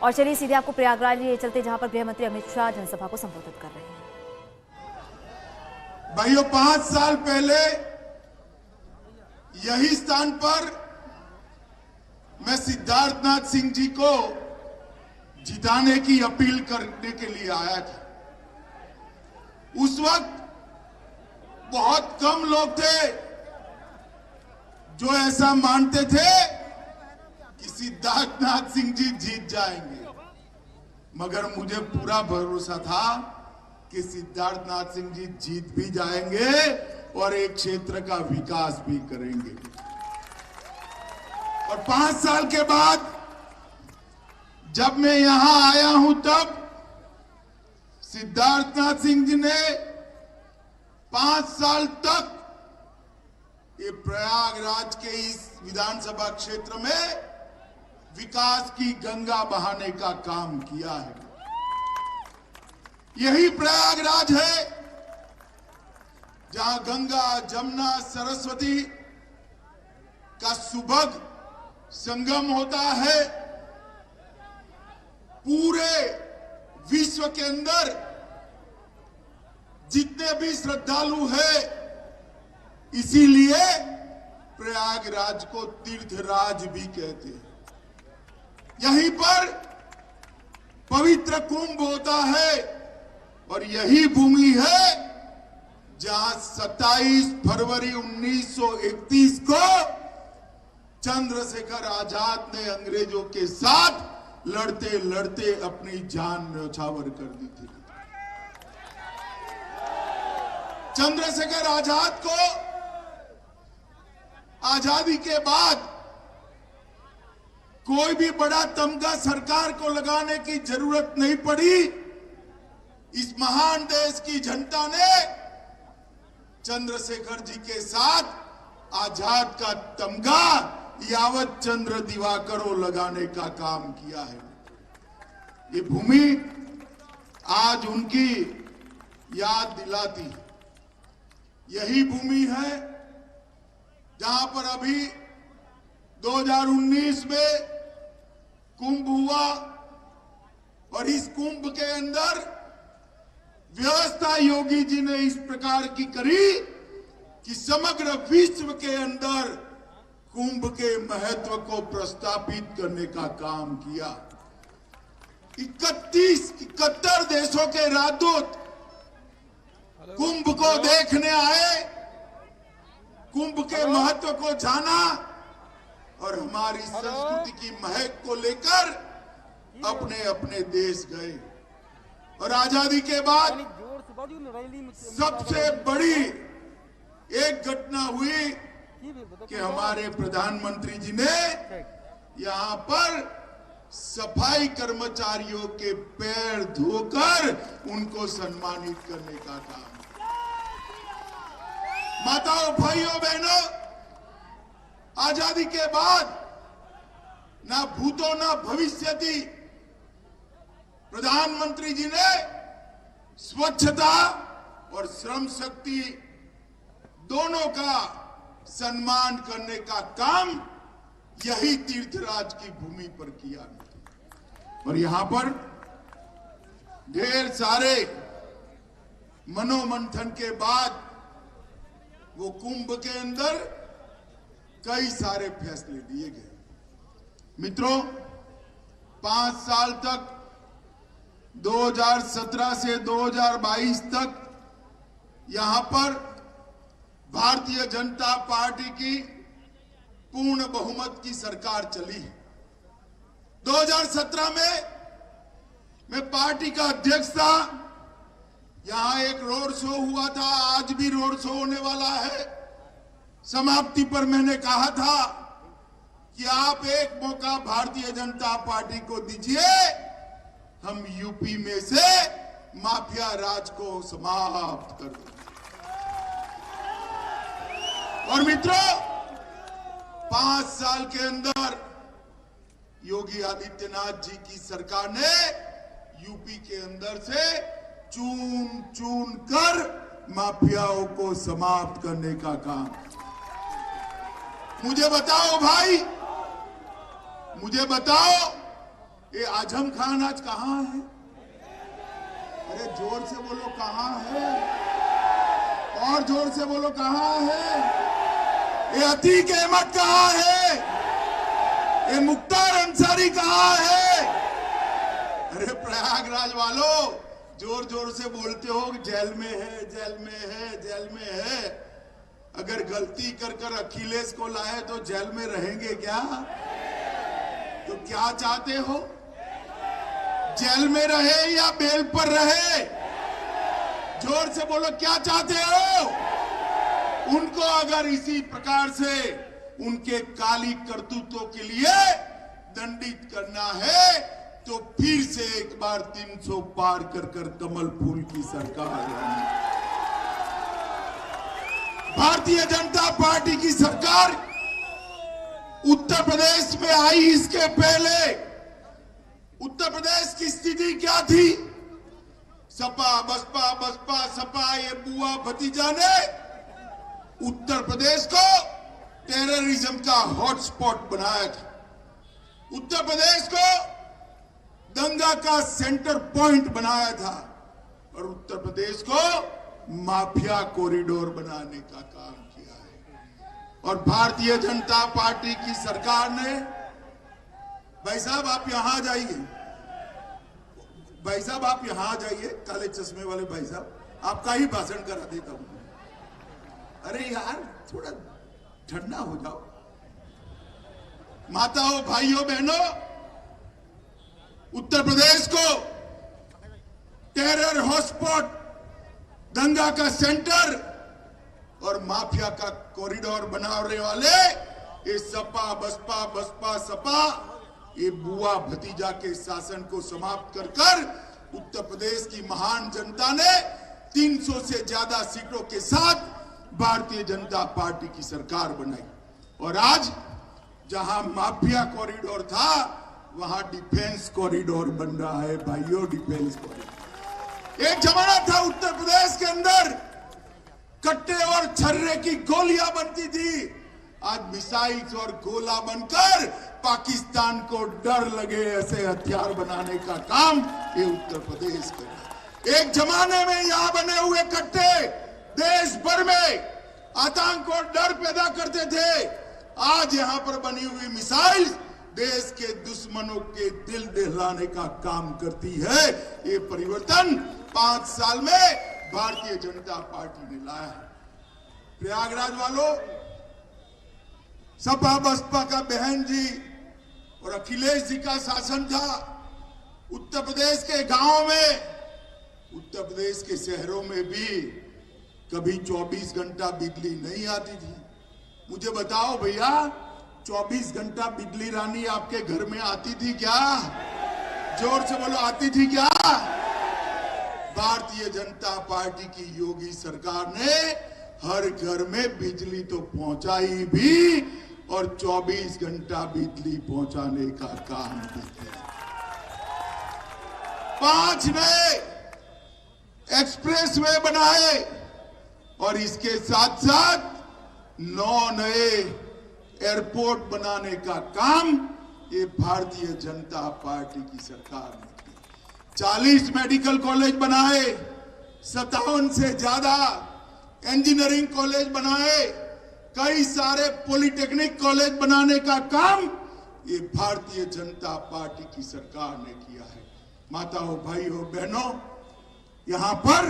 और चलिए सीधे आपको प्रयागराज लिए चलते, जहां पर गृह मंत्री अमित शाह जनसभा को संबोधित कर रहे हैं। भाइयों, 5 साल पहले यही स्थान पर मैं सिद्धार्थनाथ सिंह जी को जिताने की अपील करने के लिए आया था। उस वक्त बहुत कम लोग थे जो ऐसा मानते थे कि सिद्धार्थनाथ सिंह जी जीत जाएंगे, मगर मुझे पूरा भरोसा था कि सिद्धार्थनाथ सिंह जी जीत भी जाएंगे और एक क्षेत्र का विकास भी करेंगे। और 5 साल के बाद जब मैं यहां आया हूं, तब सिद्धार्थनाथ सिंह जी ने 5 साल तक ये प्रयागराज के इस विधानसभा क्षेत्र में विकास की गंगा बहाने का काम किया है। यही प्रयागराज है जहां गंगा, जमुना, सरस्वती का सुभग संगम होता है। पूरे विश्व के अंदर जितने भी श्रद्धालु हैं, इसीलिए प्रयागराज को तीर्थराज भी कहते हैं। यहीं पर पवित्र कुंभ होता है और यही भूमि है जहां 27 फरवरी 1931 को चंद्रशेखर आजाद ने अंग्रेजों के साथ लड़ते लड़ते अपनी जान न्यौछावर कर दी थी। चंद्रशेखर आजाद को आजादी के बाद कोई भी बड़ा तमगा सरकार को लगाने की जरूरत नहीं पड़ी। इस महान देश की जनता ने चंद्रशेखर जी के साथ आजाद का तमगा यावत चंद्र दिवाकरो लगाने का काम किया है। ये भूमि आज उनकी याद दिलाती है। यही भूमि है जहां पर अभी 2019 में कुंभ हुआ और इस कुंभ के अंदर व्यवस्था योगी जी ने इस प्रकार की करी कि समग्र विश्व के अंदर कुंभ के महत्व को प्रस्तापित करने का काम किया। 71 देशों के राजदूत कुंभ को देखने आए, कुंभ के महत्व को जाना और हमारी संस्कृति की महक को लेकर अपने अपने देश गए। और आजादी के बाद सबसे बड़ी एक घटना हुई कि हमारे प्रधानमंत्री जी ने यहां पर सफाई कर्मचारियों के पैर धोकर उनको सम्मानित करने का काम। माताओं, भाइयों, बहनों, आजादी के बाद ना भूतो ना भविष्यति प्रधानमंत्री जी ने स्वच्छता और श्रम शक्ति दोनों का सम्मान करने का काम यही तीर्थराज की भूमि पर किया। और यहां पर ढेर सारे मनोमंथन के बाद वो कुंभ के अंदर कई सारे फैसले लिए गए। मित्रों, 5 साल तक 2017 से 2022 तक यहां पर भारतीय जनता पार्टी की पूर्ण बहुमत की सरकार चली है। 2017 में मैं पार्टी का अध्यक्ष था। यहां एक रोड शो हुआ था, आज भी रोड शो होने वाला है। समाप्ति पर मैंने कहा था कि आप एक मौका भारतीय जनता पार्टी को दीजिए, हम यूपी में से माफिया राज को समाप्त कर देंगे। और मित्रों, 5 साल के अंदर योगी आदित्यनाथ जी की सरकार ने यूपी के अंदर से चून चून कर माफियाओं को समाप्त करने का काम। मुझे बताओ भाई, मुझे बताओ ये आजम खान आज कहां है? अरे जोर से बोलो कहां है, और जोर से बोलो कहां है? ये अतीक अहमद कहां है? ये मुख्तार अंसारी कहां है? अरे प्रयागराज वालों, जोर जोर से बोलते हो जेल में है, जेल में है, जेल में है। अगर गलती कर कर अखिलेश को लाए तो जेल में रहेंगे क्या? तो क्या चाहते हो, जेल में रहे या बेल पर रहे? जोर से बोलो, क्या चाहते हो? उनको अगर इसी प्रकार से उनके काली करतूतों के लिए दंडित करना है तो फिर से एक बार 300 पार कर कर कमल फूल की सरकार लानी। भारतीय जनता पार्टी की सरकार उत्तर प्रदेश में आई, इसके पहले उत्तर प्रदेश की स्थिति क्या थी? सपा बसपा, बसपा सपा, ये बुआ भतीजा ने उत्तर प्रदेश को टेररिज्म का हॉटस्पॉट बनाया था, उत्तर प्रदेश को दंगा का सेंटर पॉइंट बनाया था और उत्तर प्रदेश को माफिया कॉरिडोर बनाने का काम किया है। और भारतीय जनता पार्टी की सरकार ने, भाई साहब आप यहां जाइए, भाई साहब आप यहां जाइए, काले चश्मे वाले भाई साहब, आपका ही भाषण करा देता हूं। अरे यार थोड़ा ठंडा हो जाओ। माताओं, भाइयों, बहनों, उत्तर प्रदेश को टेरर हॉटस्पॉट, दंगा का सेंटर और माफिया का कॉरिडोर बनाने वाले ये सपा बसपा, बसपा सपा, ये बुआ भतीजा के शासन को समाप्त कर कर उत्तर प्रदेश की महान जनता ने 300 से ज्यादा सीटों के साथ भारतीय जनता पार्टी की सरकार बनाई। और आज जहां माफिया कॉरिडोर था वहां डिफेंस कॉरिडोर बन रहा है भाइयों, डिफेंस कॉरिडोर। एक जमाना था उत्तर प्रदेश के अंदर कट्टे और छर्रे की गोलियां बनती थी, आज मिसाइल्स और गोला बनकर पाकिस्तान को डर लगे ऐसे हथियार बनाने का काम ये उत्तर प्रदेश कर रहा है। एक जमाने में यहां बने हुए कट्टे देश भर में आतंक और डर पैदा करते थे, आज यहां पर बनी हुई मिसाइल देश के दुश्मनों के दिल दहलाने का काम करती है। ये परिवर्तन 5 साल में भारतीय जनता पार्टी ने लाया है। प्रयागराज वालों, सपा बसपा का बहन जी और अखिलेश जी का शासन था। उत्तर प्रदेश के गांवों में, उत्तर प्रदेश के शहरों में भी कभी 24 घंटा बिजली नहीं आती थी। मुझे बताओ भैया, 24 घंटा बिजली रानी आपके घर में आती थी क्या? जोर से बोलो, आती थी क्या? भारतीय जनता पार्टी की योगी सरकार ने हर घर में बिजली तो पहुंचाई भी और 24 घंटा बिजली पहुंचाने का काम भी किया। 5 नए एक्सप्रेसवे बनाए और इसके साथ साथ 9 नए एयरपोर्ट बनाने का काम ये भारतीय जनता पार्टी की सरकार ने किया। 40 मेडिकल कॉलेज बनाए, 57 से ज्यादा इंजीनियरिंग कॉलेज बनाए, कई सारे पॉलिटेक्निक कॉलेज बनाने का काम ये भारतीय जनता पार्टी की सरकार ने किया है। माताओं, भाइयों, बहनों, यहां पर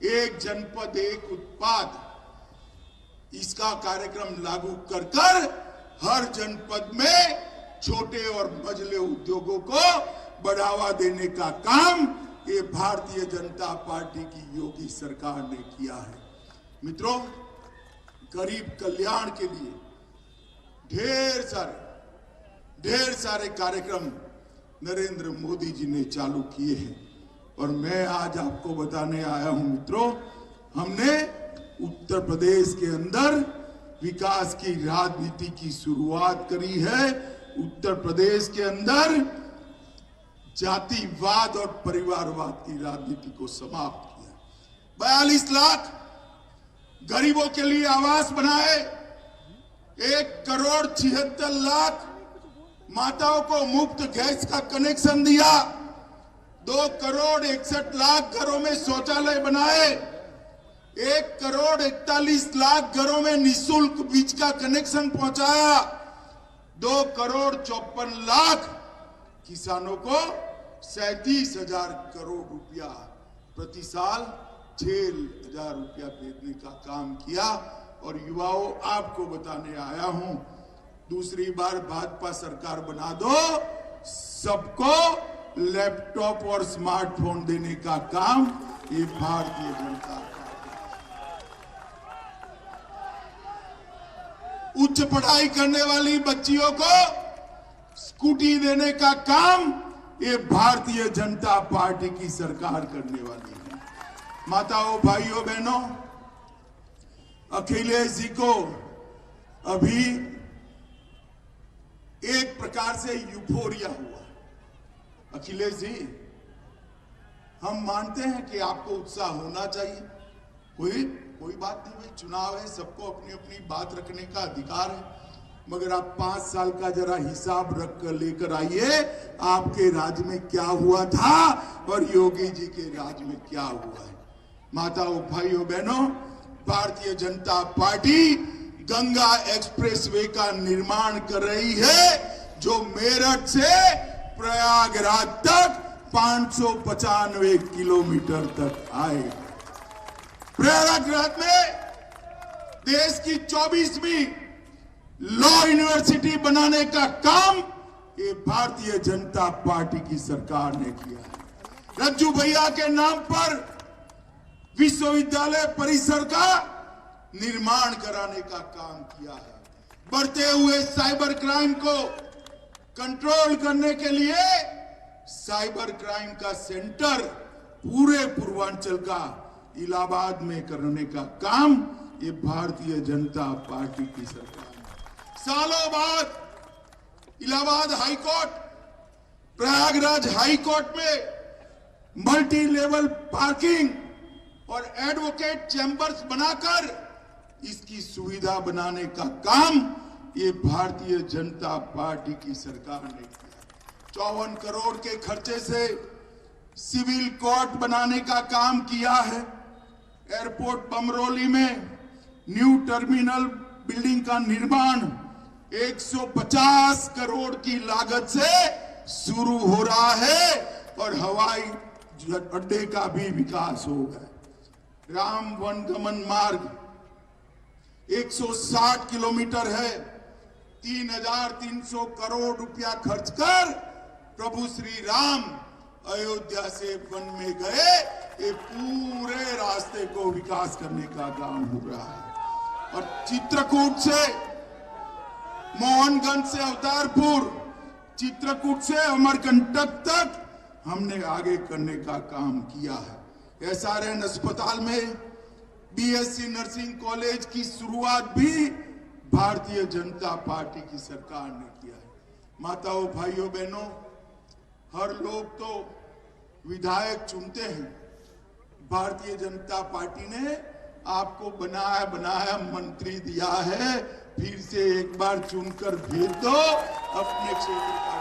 एक जनपद एक उत्पाद, इसका कार्यक्रम लागू कर कर हर जनपद में छोटे और मझले उद्योगों को बढ़ावा देने का काम ये भारतीय जनता पार्टी की योगी सरकार ने किया है। मित्रों, गरीब कल्याण के लिए ढेर सारे कार्यक्रम नरेंद्र मोदी जी ने चालू किए हैं और मैं आज आपको बताने आया हूं मित्रों, हमने उत्तर प्रदेश के अंदर विकास की राजनीति की शुरुआत करी है। उत्तर प्रदेश के अंदर जातिवाद और परिवारवाद की राजनीति को समाप्त किया। 42 लाख गरीबों के लिए आवास बनाए, 1 करोड़ 76 लाख माताओं को मुफ्त गैस का कनेक्शन दिया, 2,61,00,000 घरों में शौचालय बनाए, 1,41,00,000 घरों में निःशुल्क बिजली का कनेक्शन पहुंचाया, 2,54,00,000 किसानों को 37,000 करोड़ रुपया प्रति साल 6,000 रुपया भेजने का काम किया। और युवाओं, आपको बताने आया हूं, दूसरी बार भाजपा सरकार बना दो, सबको लैपटॉप और स्मार्टफोन देने का काम ये भारतीय जनता पार्टी। उच्च पढ़ाई करने वाली बच्चियों को स्कूटी देने का काम ये भारतीय जनता पार्टी की सरकार करने वाली है। माताओं, भाइयों, बहनों, अखिलेश जी को अभी एक प्रकार से यूफोरिया हुआ। अखिलेश जी, हम मानते हैं कि आपको उत्साह होना चाहिए, कोई बात नहीं भाई, चुनाव है, सबको अपनी अपनी बात रखने का अधिकार है, मगर आप 5 साल का जरा हिसाब रख कर लेकर आइए, आपके राज्य में क्या हुआ था और योगी जी के राज्य में क्या हुआ है। माताओं, भाइयों, बहनों, भारतीय जनता पार्टी गंगा एक्सप्रेसवे का निर्माण कर रही है, जो मेरठ से प्रयागराज तक 595 किलोमीटर तक आएगा। प्रयागराज में देश की 24वीं लॉ यूनिवर्सिटी बनाने का काम ये भारतीय जनता पार्टी की सरकार ने किया है। रज्जू भैया के नाम पर विश्वविद्यालय परिसर का निर्माण कराने का काम किया है। बढ़ते हुए साइबर क्राइम को कंट्रोल करने के लिए साइबर क्राइम का सेंटर पूरे पूर्वांचल का इलाहाबाद में करने का काम ये भारतीय जनता पार्टी की सरकार है। सालों बाद Allahabad high court, Prayagraj high court में मल्टी लेवल पार्किंग और एडवोकेट चैंबर्स बनाकर इसकी सुविधा बनाने का काम ये भारतीय जनता पार्टी की सरकार ने किया। 54 करोड़ के खर्चे से सिविल कोर्ट बनाने का काम किया है। एयरपोर्ट बमरोली में न्यू टर्मिनल बिल्डिंग का निर्माण 150 करोड़ की लागत से शुरू हो रहा है और हवाई अड्डे का भी विकास होगा। राम वनगमन मार्ग 160 किलोमीटर है, 3,300 करोड़ रुपया खर्च कर प्रभु श्री राम अयोध्या से वन में गए, ये पूरे रास्ते को विकास करने का काम हो रहा है। और चित्रकूट से मोहनगंज से अवतारपुर, चित्रकूट से अमरकंटक तक हमने आगे करने का काम किया है। SRN अस्पताल में BSc नर्सिंग कॉलेज की शुरुआत भी भारतीय जनता पार्टी की सरकार ने किया है। माताओं, भाइयों, बहनों, हर लोग तो विधायक चुनते हैं, भारतीय जनता पार्टी ने आपको बनाया मंत्री दिया है, फिर से एक बार चुनकर भेज दो अपने क्षेत्र का।